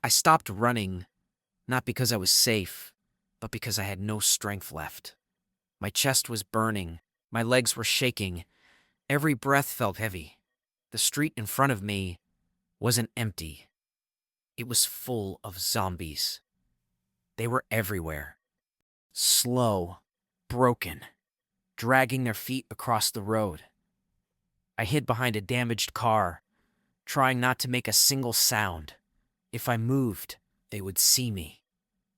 I stopped running, not because I was safe, but because I had no strength left. My chest was burning, my legs were shaking, every breath felt heavy. The street in front of me wasn't empty. It was full of zombies. They were everywhere. Slow, broken, dragging their feet across the road. I hid behind a damaged car, trying not to make a single sound. If I moved, they would see me.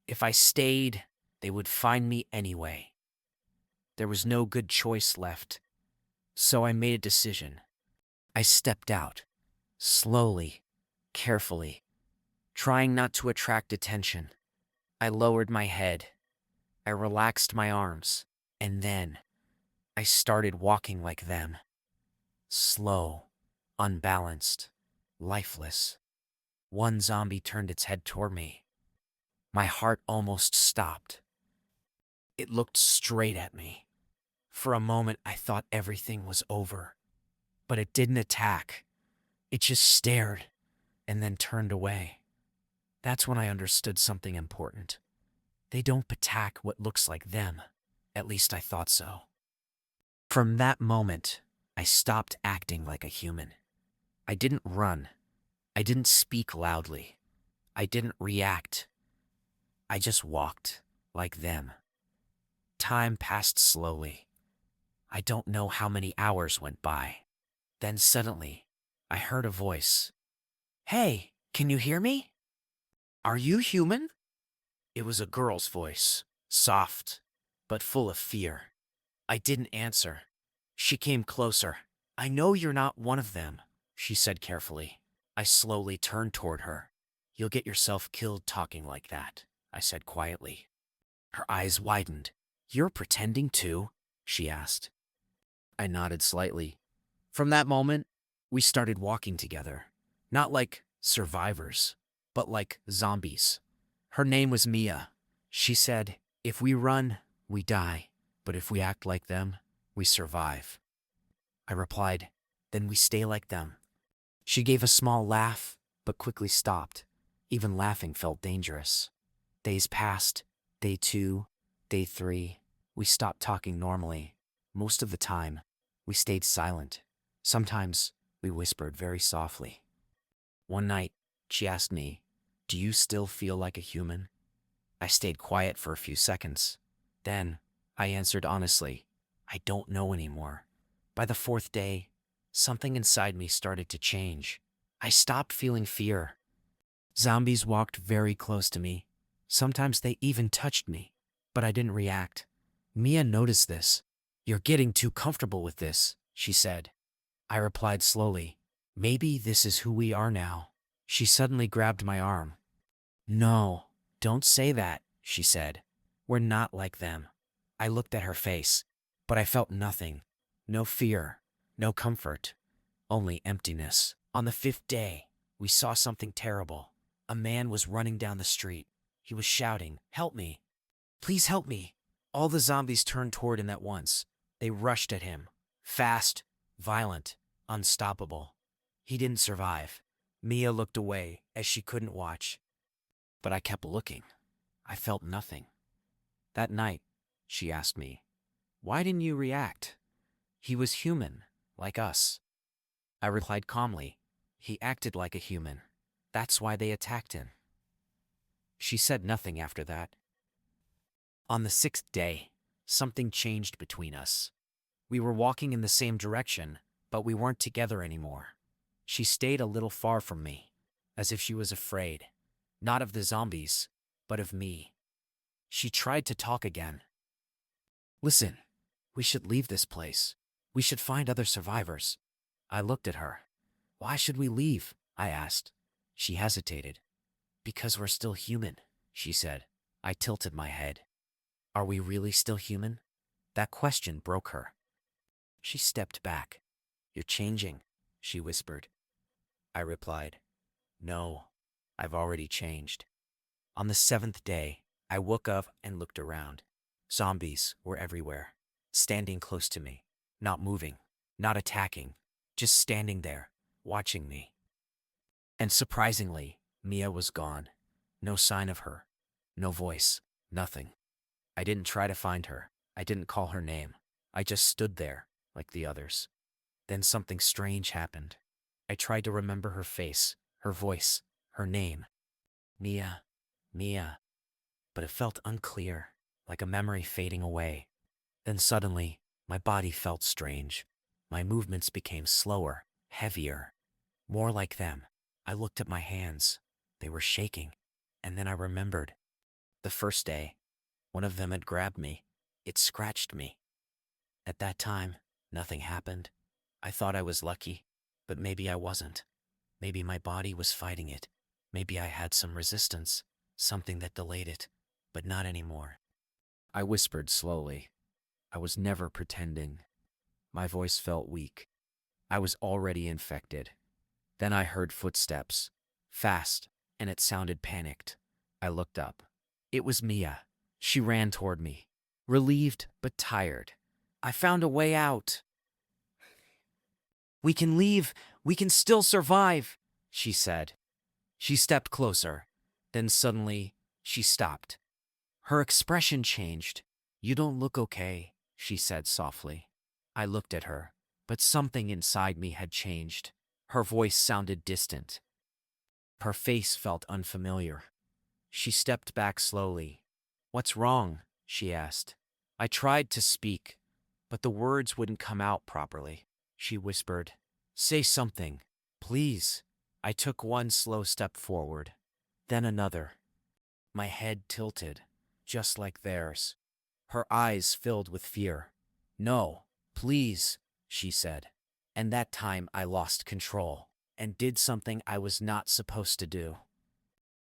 If I stayed, they would find me anyway. There was no good choice left, so I made a decision. I stepped out, slowly, carefully, trying not to attract attention. I lowered my head. I relaxed my arms, and then I started walking like them. Slow, unbalanced, lifeless. One zombie turned its head toward me. My heart almost stopped. It looked straight at me. For a moment, I thought everything was over. But it didn't attack. It just stared and then turned away. That's when I understood something important. They don't attack what looks like them. At least I thought so. From that moment, I stopped acting like a human. I didn't run. I didn't speak loudly. I didn't react. I just walked like them. Time passed slowly. I don't know how many hours went by. Then suddenly, I heard a voice. "Hey, can you hear me? Are you human?" It was a girl's voice, soft, but full of fear. I didn't answer. She came closer. "I know you're not one of them," she said carefully. I slowly turned toward her. "You'll get yourself killed talking like that," I said quietly. Her eyes widened. "You're pretending too?" she asked. I nodded slightly. From that moment, we started walking together. Not like survivors, but like zombies. Her name was Mia. She said, "If we run, we die. But if we act like them, we survive." I replied, "Then we stay like them." She gave a small laugh, but quickly stopped. Even laughing felt dangerous. Days passed. Day 2, day 3. We stopped talking normally. Most of the time, we stayed silent. Sometimes, we whispered very softly. One night, she asked me, "Do you still feel like a human?" I stayed quiet for a few seconds. Then, I answered honestly, "I don't know anymore." By the 4th day, something inside me started to change. I stopped feeling fear. Zombies walked very close to me. Sometimes they even touched me, but I didn't react. Mia noticed this. "You're getting too comfortable with this," she said. I replied slowly, "Maybe this is who we are now." She suddenly grabbed my arm. "No, don't say that," she said. "We're not like them." I looked at her face, but I felt nothing. No fear, no comfort, only emptiness. On the 5th day, we saw something terrible. A man was running down the street. He was shouting, "Help me! Please help me!" All the zombies turned toward him at once. They rushed at him. Fast, violent, unstoppable. He didn't survive. Mia looked away as she couldn't watch. But I kept looking. I felt nothing. That night, she asked me, "Why didn't you react? He was human, like us." I replied calmly, "He acted like a human. That's why they attacked him." She said nothing after that. On the 6th day, something changed between us. We were walking in the same direction, but we weren't together anymore. She stayed a little far from me, as if she was afraid, not of the zombies, but of me. She tried to talk again. "Listen, we should leave this place. We should find other survivors." I looked at her. "Why should we leave?" I asked. She hesitated. "Because we're still human," she said. I tilted my head. "Are we really still human?" That question broke her. She stepped back. "You're changing," she whispered. I replied, "No, I've already changed." On the 7th day, I woke up and looked around. Zombies were everywhere, standing close to me, not moving, not attacking, just standing there, watching me. And surprisingly, Mia was gone. No sign of her. No voice. Nothing. I didn't try to find her. I didn't call her name. I just stood there, like the others. Then something strange happened. I tried to remember her face, her voice, her name. Mia. Mia. But it felt unclear, like a memory fading away. Then suddenly, my body felt strange. My movements became slower, heavier, more like them. I looked at my hands. They were shaking. And then I remembered. The first day, one of them had grabbed me. It scratched me. At that time, nothing happened. I thought I was lucky, but maybe I wasn't. Maybe my body was fighting it. Maybe I had some resistance, something that delayed it, but not anymore. I whispered slowly. I was never pretending. My voice felt weak. I was already infected. Then I heard footsteps. Fast, and it sounded panicked. I looked up. It was Mia. She ran toward me, relieved but tired. I found a way out. We can leave. We can still survive, she said. She stepped closer. Then suddenly, she stopped. Her expression changed. You don't look okay, she said softly. I looked at her, but something inside me had changed. Her voice sounded distant. Her face felt unfamiliar. She stepped back slowly. What's wrong? She asked. I tried to speak, but the words wouldn't come out properly. She whispered, say something, please. I took one slow step forward, then another. My head tilted, just like theirs. Her eyes filled with fear. No, please, she said. And that time I lost control and did something I was not supposed to do.